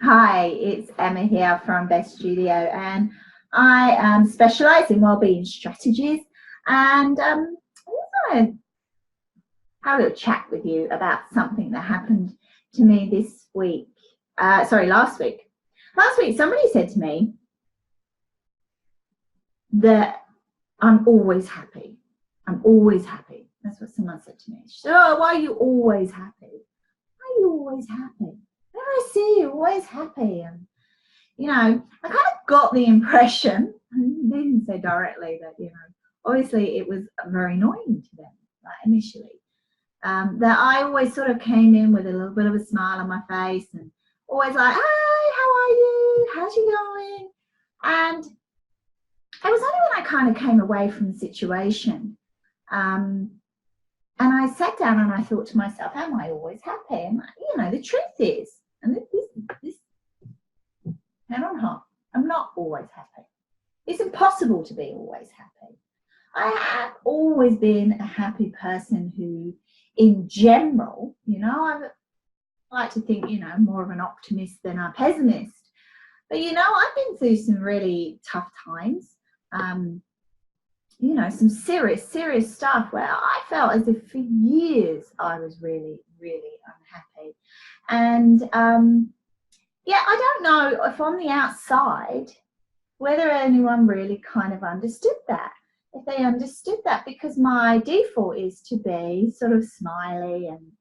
Hi, it's Emma here from Best Studio, and I specialise in wellbeing strategies. And I just want to have a little chat with you about something that happened to me this week. Last week. Last week, somebody said to me that I'm always happy. I'm always happy. That's what someone said to me. She said, "Oh, why are you always happy? Why are you always happy? Whenever I see you, always happy." And I kind of got the impression, and they didn't say directly, but obviously it was very annoying to them, like initially, that I always sort of came in with a little bit of a smile on my face and always like, "Hi, how are you? How's you going?" And it was only when I kind of came away from the situation, and I sat down and I thought to myself, am I always happy? And the truth is, and this hand on heart, I'm not always happy. It's impossible to be always happy. I have always been a happy person who, in general, I like to think, more of an optimist than a pessimist. But, I've been through some really tough times, some serious stuff where I felt as if for years I was really, really unhappy. And, I don't know if on the outside whether anyone really kind of understood that. If they understood that, because my default is to be sort of smiley and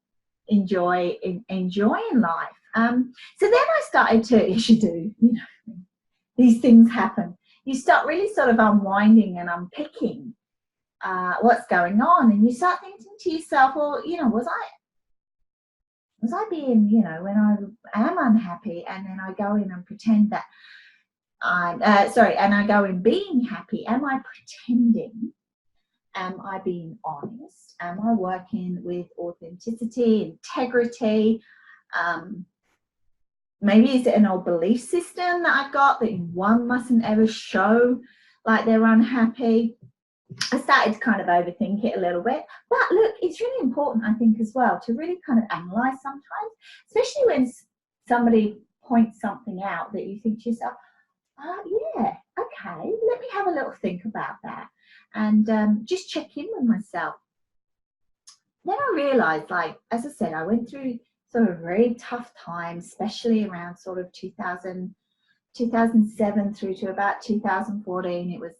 enjoying life. So then I started to, as you do, these things happen. You start really sort of unwinding and unpicking what's going on, and you start thinking to yourself, well, was I being, when I am unhappy and then I go in and pretend that and I go in being happy, am I pretending? Am I being honest? Am I working with authenticity, integrity? Maybe is it an old belief system that I've got that one mustn't ever show like they're unhappy? I started to kind of overthink it a little bit. But look, it's really important, I think, as well, to really kind of analyze sometimes, especially when somebody points something out that you think to yourself, yeah, okay, let me have a little think about that, and just check in with myself. Then I realized, like, as I said, I went through sort of very tough times, especially around sort of 2007 through to about 2014. It was,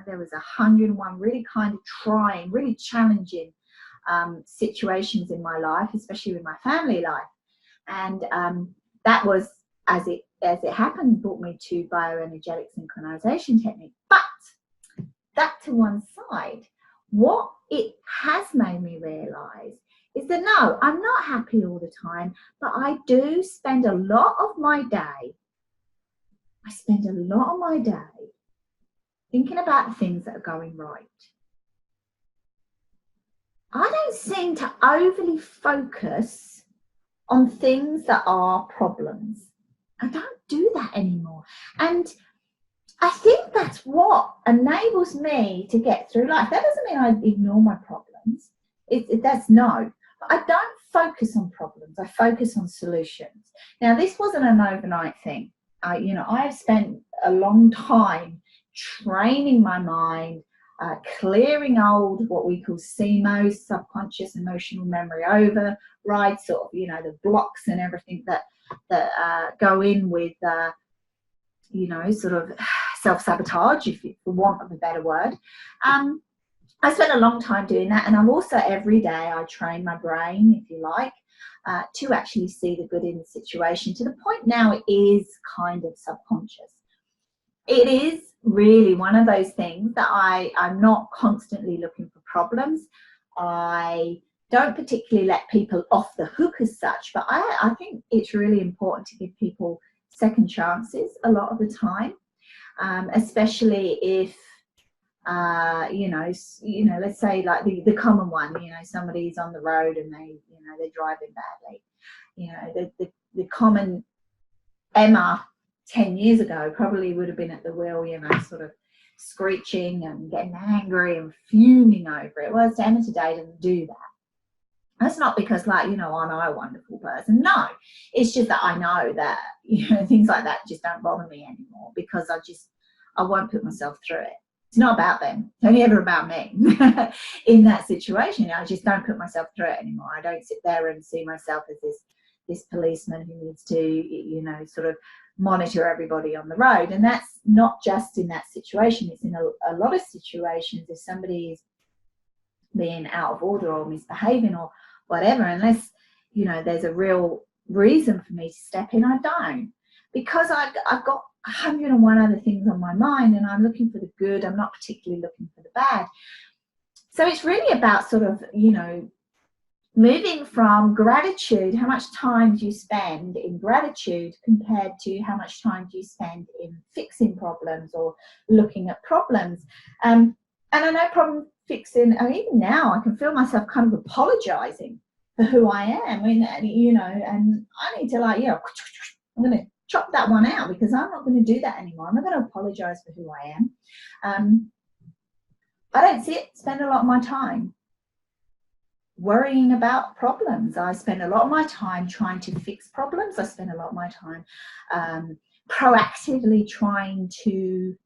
there was 101 really kind of trying, really challenging situations in my life, especially with my family life. And that was, as it happened, brought me to bioenergetic synchronization technique. But that to one side, what it has made me realize is that no, I'm not happy all the time, but I do spend a lot of my day thinking about the things that are going right. I don't seem to overly focus on things that are problems. I don't do that anymore. And I think that's what enables me to get through life. That doesn't mean I ignore my problems. That's no. But I don't focus on problems. I focus on solutions. Now, this wasn't an overnight thing. I have spent a long time training my mind, clearing old, what we call CMOs, subconscious emotional memory override, sort of, the blocks and everything that go in with, sort of self-sabotage, for want of a better word. I spent a long time doing that, and I'm also, every day I train my brain, if you like, to actually see the good in the situation, to the point now it is kind of subconscious. It is really one of those things that I'm not constantly looking for problems. I don't particularly let people off the hook as such, but I think it's really important to give people second chances a lot of the time, especially if let's say, like, the common one, somebody's on the road and they're driving badly. The common Emma 10 years ago probably would have been at the wheel, sort of screeching and getting angry and fuming over it. Well, Emma today doesn't do that. That's not because, like, you know, I'm a wonderful person. No, it's just that I know that, you know, things like that just don't bother me anymore, because I won't put myself through it. It's not about them. It's only ever about me in that situation. I just don't put myself through it anymore. I don't sit there and see myself as this policeman who needs to, you know, sort of monitor everybody on the road. And that's not just in that situation. It's in a lot of situations. If somebody is being out of order or misbehaving or whatever, unless, you know, there's a real reason for me to step in, I don't, because I've got 101 other things on my mind, and I'm looking for the good. I'm not particularly looking for the bad. So it's really about sort of, you know, moving from gratitude. How much time do you spend in gratitude compared to how much time do you spend in fixing problems or looking at problems? And I know problem fixing, I mean, even now I can feel myself kind of apologizing for who I am. I mean, you know, and I need to, like, you know, I'm going to chop that one out, because I'm not going to do that anymore. I'm not going to apologize for who I am. I don't spend a lot of my time worrying about problems. I spend a lot of my time trying to fix problems. I spend a lot of my time proactively trying to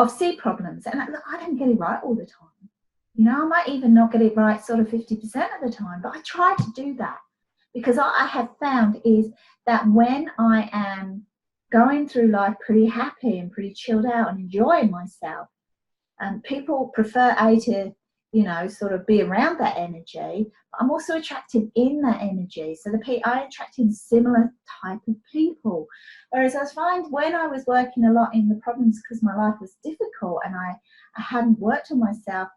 see problems. And look, I don't get it right all the time. You know, I might even not get it right sort of 50% of the time, but I try to do that, because I have found is that when I am going through life pretty happy and pretty chilled out and enjoying myself, people prefer to, you know, sort of be around that energy. But I'm also attracted in that energy. So I attract in similar type of people. Whereas I find when I was working a lot in the problems, because my life was difficult and I hadn't worked on myself,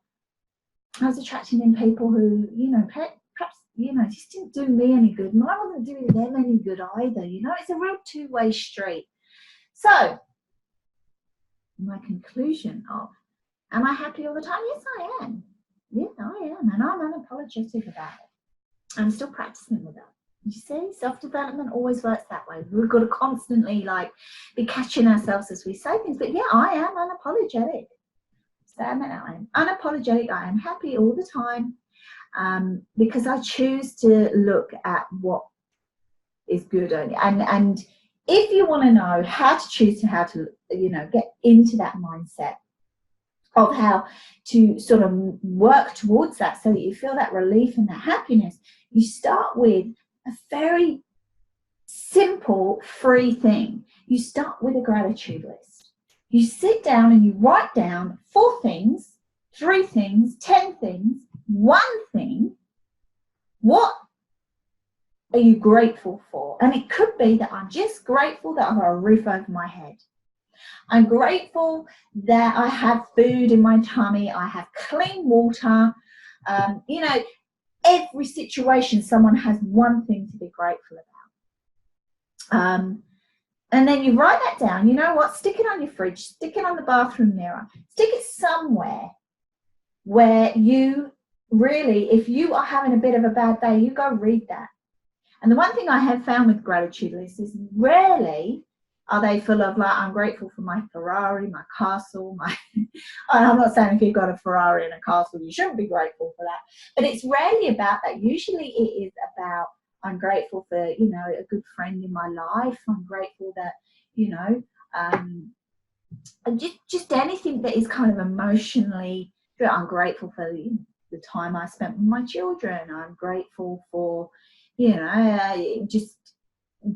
I was attracting in people who, you know, perhaps, you know, just didn't do me any good, and I wasn't doing them any good either. You know, it's a real two-way street. So my conclusion of, am I happy all the time? Yes, I am. Yeah, I am, and I'm unapologetic about it. I'm still practicing with that. You see, self-development always works that way. We've got to constantly, like, be catching ourselves as we say things. But yeah, I am unapologetic. So I am unapologetic. I am happy all the time, because I choose to look at what is good. And if you want to know how to, you know, get into that mindset of how to sort of work towards that, so that you feel that relief and that happiness, you start with a very simple, free thing. You start with a gratitude list. You sit down and you write down 4 things, 3 things, 10 things, 1 thing. What are you grateful for? And it could be that I'm just grateful that I've got a roof over my head. I'm grateful that I have food in my tummy. I have clean water. You know, every situation, someone has 1 thing to be grateful about. And then you write that down. You know what? Stick it on your fridge. Stick it on the bathroom mirror. Stick it somewhere where you really, if you are having a bit of a bad day, you go read that. And the one thing I have found with gratitude lists is rarely are they full of, like, I'm grateful for my Ferrari, my castle, I'm not saying if you've got a Ferrari and a castle, you shouldn't be grateful for that. But it's rarely about that. Usually it is about, I'm grateful for, you know, a good friend in my life. I'm grateful that, you know, and just anything that is kind of emotionally, I'm grateful for the time I spent with my children. I'm grateful for, you know, just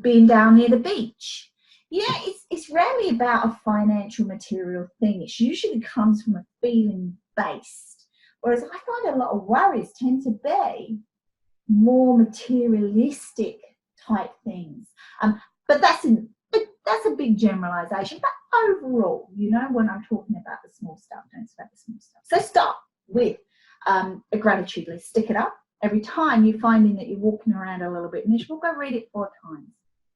being down near the beach. Yeah, it's rarely about a financial material thing. It usually comes from a feeling based. Whereas I find a lot of worries tend to be more materialistic type things. But that's a big generalization. But overall, you know, when I'm talking about the small stuff, don't expect the small stuff. So start with a gratitude list. Stick it up. Every time you're finding that you're walking around a little bit miserable, go read it 4 times.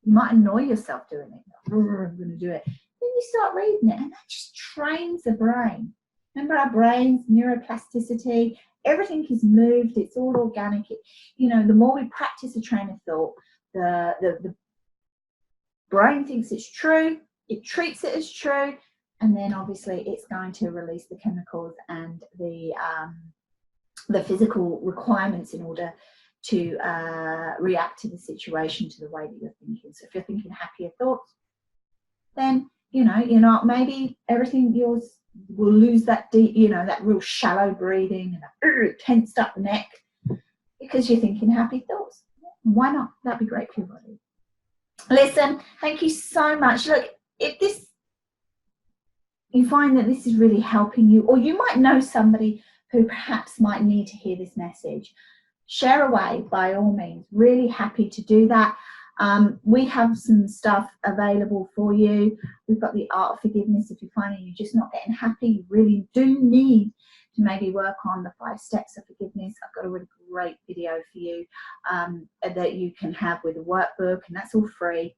You might annoy yourself doing it. I'm going to do it. Then you start reading it, and that just trains the brain. Remember, our brains, neuroplasticity, everything is moved. It's all organic. You know, the more we practice a train of thought, the brain thinks it's true. It treats it as true, and then obviously it's going to release the chemicals and the the physical requirements in order to react to the situation to the way that you're thinking. So if you're thinking happier thoughts, then you're not, maybe everything yours will lose that deep, that real shallow breathing and that tensed up neck, because you're thinking happy thoughts. Why not? That'd be great for your body. Listen, thank you so much. Look, if you find that this is really helping you, or you might know somebody who perhaps might need to hear this message, share away by all means. Really happy to do that. We have some stuff available for you. We've got the art of forgiveness. If you're finding you're just not getting happy, you really do need to maybe work on the 5 steps of forgiveness. I've got a really great video for you that you can have with a workbook, and that's all free.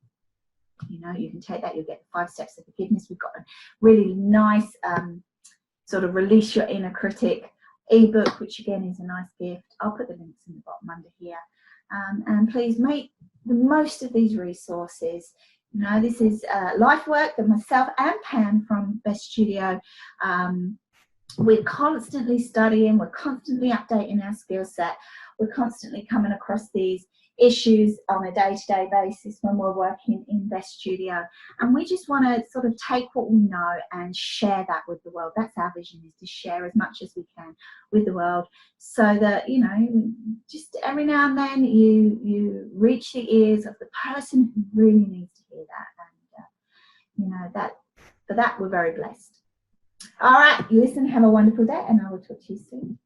You can take that, you'll get the 5 steps of forgiveness. We've got a really nice sort of release your inner critic ebook, which again is a nice gift. I'll put the links in the bottom under here. And please make the most of these resources. This is life work that myself and Pam from Best Studio, we're constantly studying, we're constantly updating our skill set, we're constantly coming across these issues on a day-to-day basis when we're working in Best Studio, and we just want to sort of take what we know and share that with the world. That's our vision, is to share as much as we can with the world, so that just every now and then you reach the ears of the person who really needs to hear that, and that for that we're very blessed. All right, listen, have a wonderful day, and I will talk to you soon.